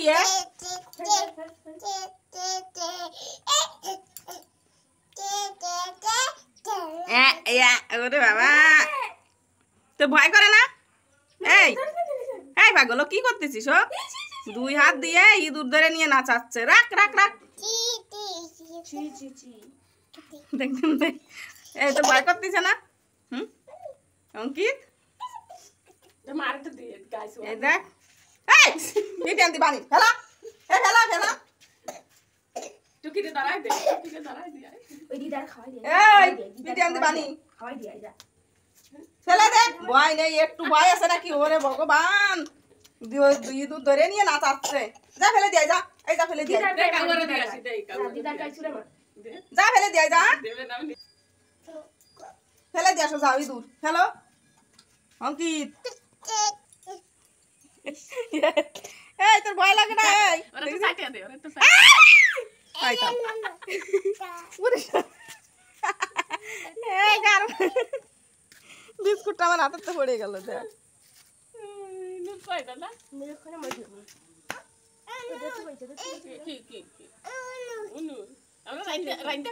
দিয়ে ওরে বাবা, তো ভয় করে না? এই এই পাগল কি করতেছিস? ও দুই হাত দিয়ে ইঁদুর ধরে নিয়ে নাচাচ্ছে। রাখ রাখ রাখ। দেখুন এই তো ভয় করতেছে না? অঙ্কিত এই দেখ, এই আনতে বানি ফেলা, ফেলা ফেলা ফেলে দে। ভয় নেই, একটু ভয় আছে নাকি? ওরে ভগবান, ইঁদুর ধরে নিয়ে নাচাচ্ছে। যা ফেলে দিয়ে যা, এই যা ফেলে দিয়ে যা, ফেলে দিয়ে যা, ফেলে দিয়ে আসো, যাও ইঁদুর ফেলো। অঙ্কিত এই তোর ভয় লাগে না? বিস্কুটটা আমার হাতে পড়ে গেল।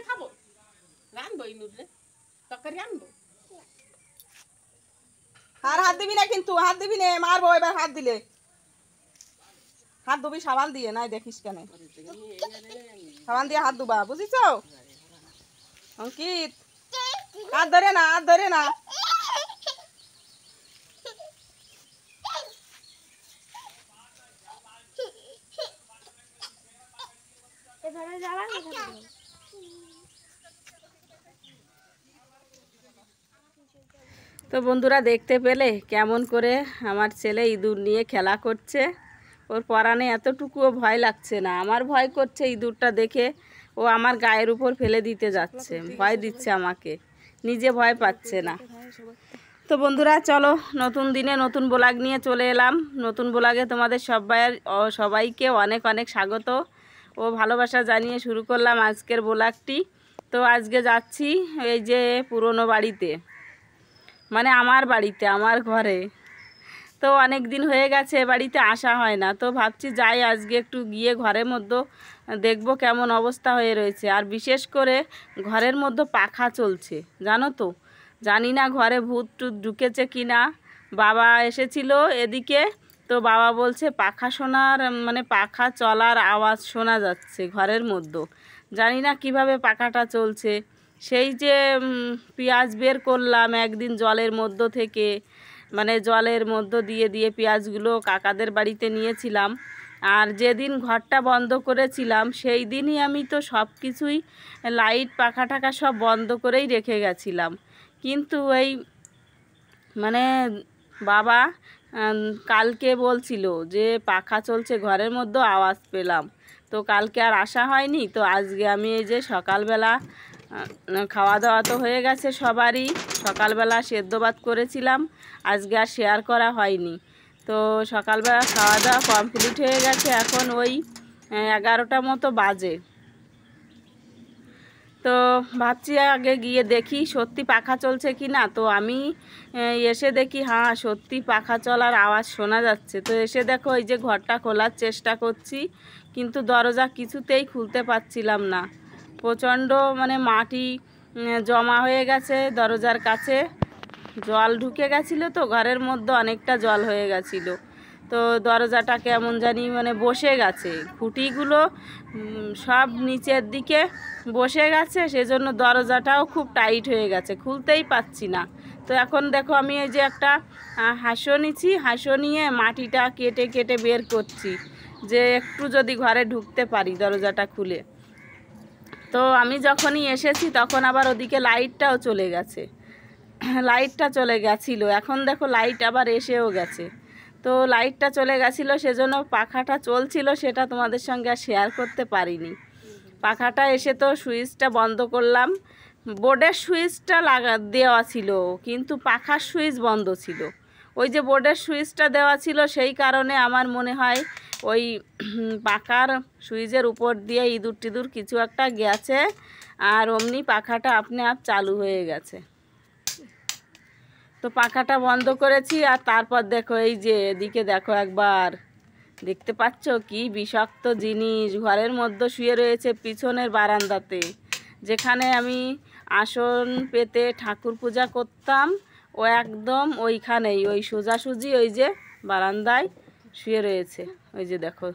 খাবো রানবো ইনুরে তরকারি আনবো। আর হাত দিবি না কিন্তু, হাত দিবি না, মারবো এবার। হাত দিলে হাত ধুবি সাবান দিয়ে, নাই দেখিস কেন? সাবান দিয়ে হাত ধুবা, বুঝিস? অঙ্কিত হাত ধরে না, হাত ধরে না। তো বন্ধুরা দেখতে পেলে কেমন করে আমার ছেলে ইঁদুর নিয়ে খেলা করছে। ওর পরানে এতটুকুও ভয় লাগছে না। আমার ভয় করছে ইঁদুরটা দেখে, ও আমার গায়ের উপর ফেলে দিতে যাচ্ছে, ভয় দিচ্ছে আমাকে, নিজে ভয় পাচ্ছে না। তো বন্ধুরা চলো, নতুন দিনে নতুন ব্লগ নিয়ে চলে এলাম। নতুন ব্লগে তোমাদের সবাইকে অনেক অনেক স্বাগত ও ভালোবাসা জানিয়ে শুরু করলাম আজকের ব্লগটি। তো আজকে যাচ্ছি এই যে পুরনো বাড়িতে, মানে আমার বাড়িতে, আমার ঘরে। তো অনেক দিন হয়ে গেছে বাড়িতে আসা হয় না, তো ভাবছি যাই আজকে একটু গিয়ে ঘরের মধ্যে দেখব কেমন অবস্থা হয়ে রয়েছে। আর বিশেষ করে ঘরের মধ্যে পাখা চলছে, জানো তো। জানি না ঘরে ভূত টুত ঢুকেছে কি না। বাবা এসেছিল এদিকে, তো বাবা বলছে পাখা শোনার, মানে পাখা চলার আওয়াজ শোনা যাচ্ছে ঘরের মধ্যে। জানি না কিভাবে পাখাটা চলছে। সেই যে পেঁয়াজ বের করলাম একদিন জলের মধ্য থেকে, মানে জলের মধ্য দিয়ে দিয়ে পেঁয়াজগুলো কাকাদের বাড়িতে নিয়েছিলাম। আর যেদিন ঘরটা বন্ধ করেছিলাম সেই দিনই আমি তো সব কিছুই, লাইট পাখা টাকা সব বন্ধ করেই রেখে গেছিলাম। কিন্তু এই মানে বাবা কালকে বলছিল যে পাখা চলছে ঘরের মধ্যে, আওয়াজ পেলাম। তো কালকে আর আসা হয়নি। তো আজকে আমি এই যে সকালবেলা খাওয়া দাওয়া তো হয়ে গেছে সবারই, সকালবেলা সেদ্ধ ভাত করেছিলাম, আজকে আর শেয়ার করা হয়নি। তো সকালবেলা খাওয়া দাওয়া কমপ্লিট হয়ে গেছে, এখন ওই 11টা মতো বাজে। তো ভাবছি আগে গিয়ে দেখি সত্যি পাখা চলছে কি না। তো আমি এসে দেখি হ্যাঁ সত্যি পাখা চলার আওয়াজ শোনা যাচ্ছে। তো এসে দেখো এই যে ঘরটা খোলার চেষ্টা করছি, কিন্তু দরজা কিছুতেই খুলতে পারছিলাম না। প্রচণ্ড মানে মাটি জমা হয়ে গেছে দরজার কাছে, জল ঢুকে গেছিলো, তো ঘরের মধ্যে অনেকটা জল হয়ে গেছিলো। তো দরজাটা কেমন জানি মানে বসে গেছে, খুঁটিগুলো সব নিচের দিকে বসে গেছে, সেজন্য দরজাটাও খুব টাইট হয়ে গেছে, খুলতেই পাচ্ছি না। তো এখন দেখো আমি এই যে একটা হাঁসো নিচ্ছি, হাঁসো নিয়ে মাটিটা কেটে কেটে বের করছি, যে একটু যদি ঘরে ঢুকতে পারি দরজাটা খুলে। তো আমি যখনই এসেছি তখন আবার ওদিকে লাইটটাও চলে গেছে, লাইটটা চলে গেছিলো, এখন দেখো লাইট আবার এসেও গেছে। তো লাইটটা চলে গেছিলো সেজন্য পাখাটা চলছিল, সেটা তোমাদের সঙ্গে আর শেয়ার করতে পারিনি। পাখাটা এসে তো সুইচটা বন্ধ করলাম, বোর্ডের সুইচটা দেওয়া ছিল কিন্তু পাখার সুইচ বন্ধ ছিল। ওই যে বোর্ডের সুইচটা দেওয়া ছিল সেই কারণে আমার মনে হয় ওই পাখার সুইচের উপর দিয়ে ইঁদুর টিঁদুর কিছু একটা গেছে, আর অমনি পাখাটা আপনি আপ চালু হয়ে গেছে। তো পাখাটা বন্ধ করেছি, আর তারপর দেখো এই যে এদিকে দেখো একবার দেখতে পাচ্ছ কি বিষাক্ত জিনিস ঘরের মধ্যে শুয়ে রয়েছে পিছনের বারান্দাতে, যেখানে আমি আসন পেতে ঠাকুর পূজা করতাম ও একদম ওইখানেই ওই সোজাসুজি ওই যে বারান্দায় শুয়ে রয়েছে। ওই যে দেখো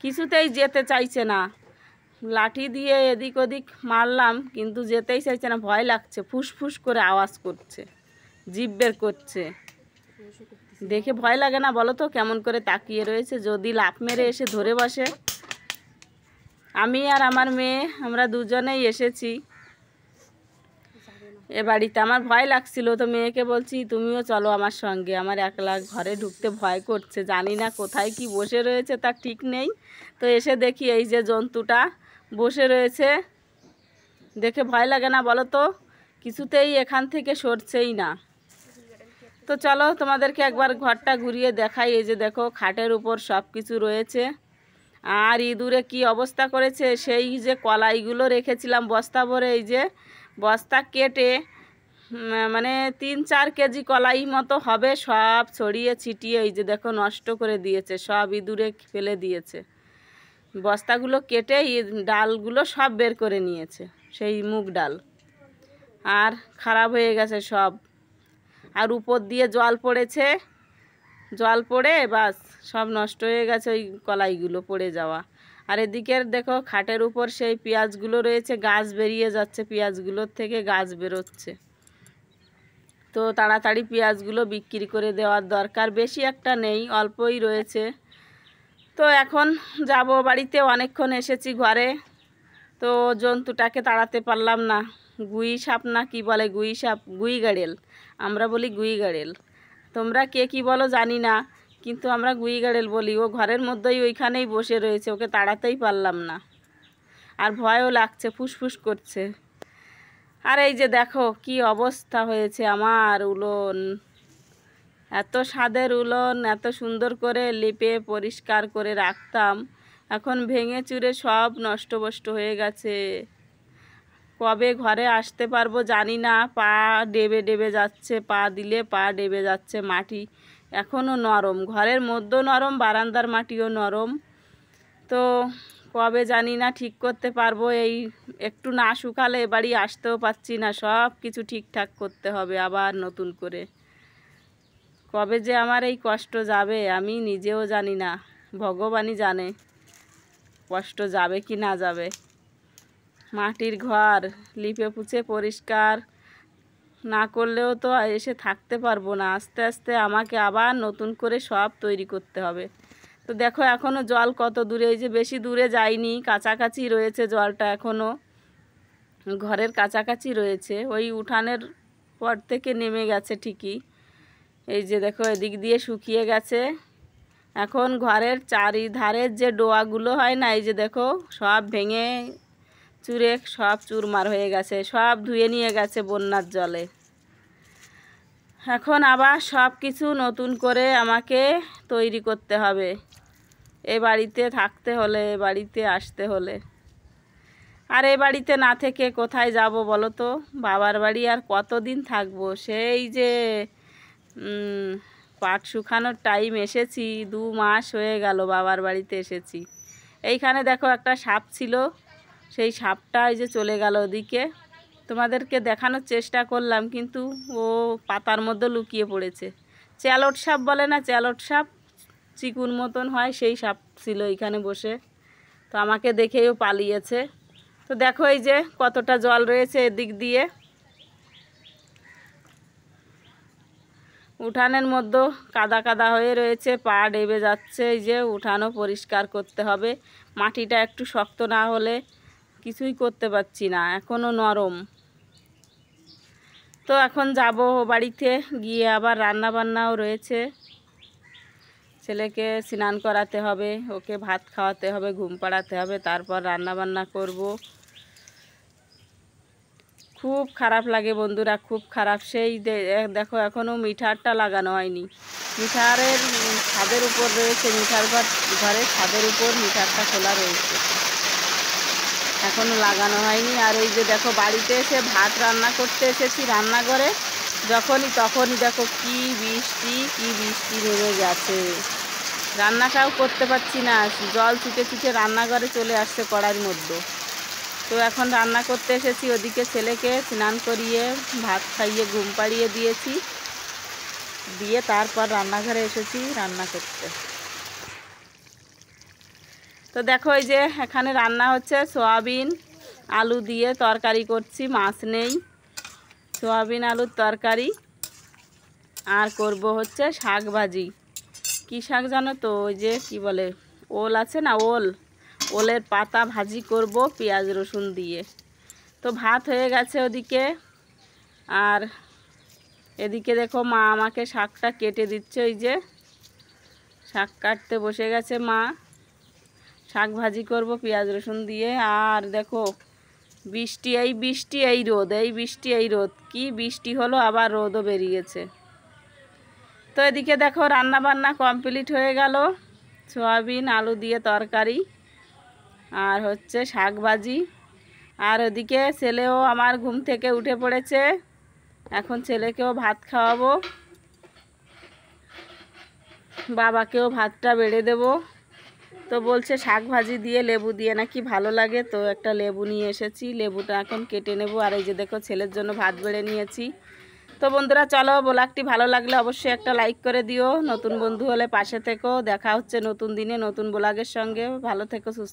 কিছুতেই যেতে চাইছে না, লাঠি দিয়ে এদিক ওদিক মারলাম কিন্তু যেতেই চাইছে না, ভয় লাগছে, ফুসফুস করে আওয়াজ করছে, জিভ বের করছে। দেখে ভয় লাগে না বলো তো? কেমন করে তাকিয়ে রয়েছে, যদি লাফ মেরে এসে ধরে বসে। আমি আর আমার মেয়ে আমরা দুজনেই এসেছি এ বাড়িতে। আমার ভয় লাগছিল তো মেয়েকে বলছি তুমিও চলো আমার সঙ্গে, আমার একলা ঘরে ঢুকতে ভয় করছে, জানি না কোথায় কি বসে রয়েছে তার ঠিক নেই। তো এসে দেখি এই যে জন্তুটা বসে রয়েছে, দেখে ভয় লাগে না বলো তো? কিছুতেই এখান থেকে সরছেই না। তো চলো তোমাদেরকে একবার ঘরটা ঘুরিয়ে দেখাই। এই যে দেখো খাটের উপর সব কিছু রয়েছে, আর ইঁদুরে কি অবস্থা করেছে, সেই যে কলাইগুলো রেখেছিলাম বস্তা ভরে, এই যে বস্তা কেটে মানে 3-4 কেজি কলাই মতো হবে, সব ছড়িয়ে ছিটিয়ে এই যে দেখো নষ্ট করে দিয়েছে, সব ইঁদুরে ফেলে দিয়েছে। বস্তাগুলো কেটে ডালগুলো সব বের করে নিয়েছে, সেই মুগ ডাল, আর খারাপ হয়ে গেছে সব। আর উপর দিয়ে জল পড়েছে, জল পড়ে বাস সব নষ্ট হয়ে গেছে ওই কলাইগুলো পড়ে যাওয়া। আর এদিকের দেখো খাটের উপর সেই পেঁয়াজগুলো রয়েছে, গাছ বেরিয়ে যাচ্ছে, পেঁয়াজগুলোর থেকে গাছ বেরোচ্ছে। তো তাড়াতাড়ি পেঁয়াজগুলো বিক্রি করে দেওয়ার দরকার, বেশি একটা নেই, অল্পই রয়েছে। তো এখন যাব বাড়িতে, অনেকক্ষণ এসেছি ঘরে, তো জন্তুটাকে তাড়াতে পারলাম না। গুই সাপ না কি বলে, গুই সাপ, গুই গাড়েল, আমরা বলি গুই গাড়েল, তোমরা কে কি বলো জানি না, কিন্তু আমরা গুই গাড়েল বলি। ও ঘরের মধ্যেই ওইখানেই বসে রয়েছে, ওকে তাড়াতেই পারলাম না, আর ভয়ও লাগছে, ফুসফুস করছে। আর এই যে দেখো কি অবস্থা হয়েছে আমার উলন, এত স্বাদের উলন, এত সুন্দর করে লিপে পরিষ্কার করে রাখতাম, এখন ভেঙে চুরে সব নষ্টভষ্ট হয়ে গেছে। কবে ঘরে আসতে পারবো জানি না, পা ডেবে ডেবে যাচ্ছে, পা দিলে পা ডেবে যাচ্ছে, মাটি এখনও নরম, ঘরের মধ্যেও নরম, বারান্দার মাটিও নরম। তো কবে জানি না ঠিক করতে পারবো, এই একটু না শুকালে এ বাড়ি আসতেও পারছি না, সব কিছু ঠিকঠাক করতে হবে আবার নতুন করে। কবে যে আমার এই কষ্ট যাবে আমি নিজেও জানি না, ভগবানই জানে কষ্ট যাবে কি না যাবে। মাটির ঘর লিপে পুছে পরিষ্কার না করলেও তো এসে থাকতে পারবো না, আস্তে আস্তে আমাকে আবার নতুন করে সব তৈরি করতে হবে। তো দেখো এখনও জল কত দূরে, এই যে বেশি দূরে যায়নি, কাছাকাছি রয়েছে জলটা, এখনও ঘরের কাছাকাছি রয়েছে, ওই উঠানের পর থেকে নেমে গেছে ঠিকই। এই যে দেখো এদিক দিয়ে শুকিয়ে গেছে, এখন ঘরের চারিধারের যে ডোয়াগুলো হয় না, এই যে দেখো সব ভেঙে চুরে সব চুরমার হয়ে গেছে, সব ধুয়ে নিয়ে গেছে বন্যার জলে। এখন আবার সব কিছু নতুন করে আমাকে তৈরি করতে হবে, এ বাড়িতে থাকতে হলে, এ বাড়িতে আসতে হলে। আর এ বাড়িতে না থেকে কোথায় যাব বলো তো? বাবার বাড়ি আর কতদিন থাকবো? সেই যে পাট শুকানোর টাইম এসেছি, 2 মাস হয়ে গেল বাবার বাড়িতে এসেছি। এইখানে দেখো একটা সাপ ছিল, সেই সাপটা এই যে চলে গেল ওদিকে, তোমাদেরকে দেখানোর চেষ্টা করলাম কিন্তু ও পাতার মধ্যে লুকিয়ে পড়েছে। চ্যালট সাপ বলে না, চ্যালট সাপ চিকুন মতন হয়, সেই সাপ ছিল এইখানে বসে, তো আমাকে দেখেও পালিয়েছে। তো দেখো এই যে কতটা জল রয়েছে এদিক দিয়ে, উঠানের মধ্যে কাদা কাদা হয়ে রয়েছে, পা ডেবে যাচ্ছে। এই যে উঠানও পরিষ্কার করতে হবে, মাটিটা একটু শক্ত না হলে কিছুই করতে পারছি না, এখনও নরম। তো এখন যাব বাড়িতে, গিয়ে আবার রান্না বান্নাও রয়েছে, ছেলেকে স্নান করাতে হবে, ওকে ভাত খাওয়াতে হবে, ঘুম পাড়াতে হবে, তারপর রান্না বান্না করব। খুব খারাপ লাগে বন্ধুরা, খুব খারাপ। সেই দেখো এখনও মিটারটা লাগানো হয়নি, মিটারের ছাদের উপর রয়েছে, মিটার ঘরের ছাদের উপর মিটারটা খোলা রয়েছে, এখনও লাগানো হয়নি। আর এই যে দেখো বাড়িতে এসে ভাত রান্না করতে এসেছি রান্নাঘরে, তখনই দেখো কি বৃষ্টি নেমে গেছে, রান্নাটাও করতে পারছি না, জল ছুটে ছুটে রান্নাঘরে চলে আসছে কড়াইয়ের মধ্যে। তো এখন রান্না করতে এসেছি, ওদিকে ছেলেকে স্নান করিয়ে ভাত খাইয়ে ঘুম পাড়িয়ে দিয়েছি, দিয়ে তারপর রান্নাঘরে এসেছি রান্না করতে। তো দেখো এই যে এখানে রান্না হচ্ছে সয়াবিন আলু দিয়ে তরকারি করছি, মাছ নেই, সয়াবিন আলুর তরকারি। আর করব হচ্ছে শাক ভাজি। কী শাক জানো তো, ওই যে কি বলে, ওল আছে না, ওলের পাতা ভাজি করব পেঁয়াজ রসুন দিয়ে। তো ভাত হয়ে গেছে ওদিকে, আর এদিকে দেখো মা আমাকে শাকটা কেটে দিচ্ছে। ওই যে শাক কাটতে বসে গেছে মা, শাক ভাজি করব পেঁয়াজ রসুন দিয়ে। আর দেখো বৃষ্টি এই রোদ, এই রোদ, কি বৃষ্টি হলো আবার রোদও বেরিয়েছে। তো এদিকে দেখো রান্না বান্না কমপ্লিট হয়ে গেল, সয়াবিন আলু দিয়ে তরকারি আর হচ্ছে শাক ভাজি। আর ওদিকে ছেলেও আমার ঘুম থেকে উঠে পড়েছে, এখন ছেলেকেও ভাত খাওয়াবো, বাবাকেও ভাতটা বেড়ে দেব। তো বলছে শাক ভাজি দিয়ে লেবু দিয়ে নাকি ভালো লাগে, তো একটা লেবু নিয়ে এসেছি, লেবুটা এখন কেটে নেব। আর এই যে দেখো ছেলের জন্য ভাত বেড়ে নিয়েছি। তো বন্ধুরা চলো, ব্লগটি ভালো লাগলে অবশ্যই একটা লাইক করে দিও, নতুন বন্ধু হলে পাশে থেকো। দেখা হচ্ছে নতুন দিনে নতুন ব্লগের সঙ্গে। ভালো থেকো, সুস্থ।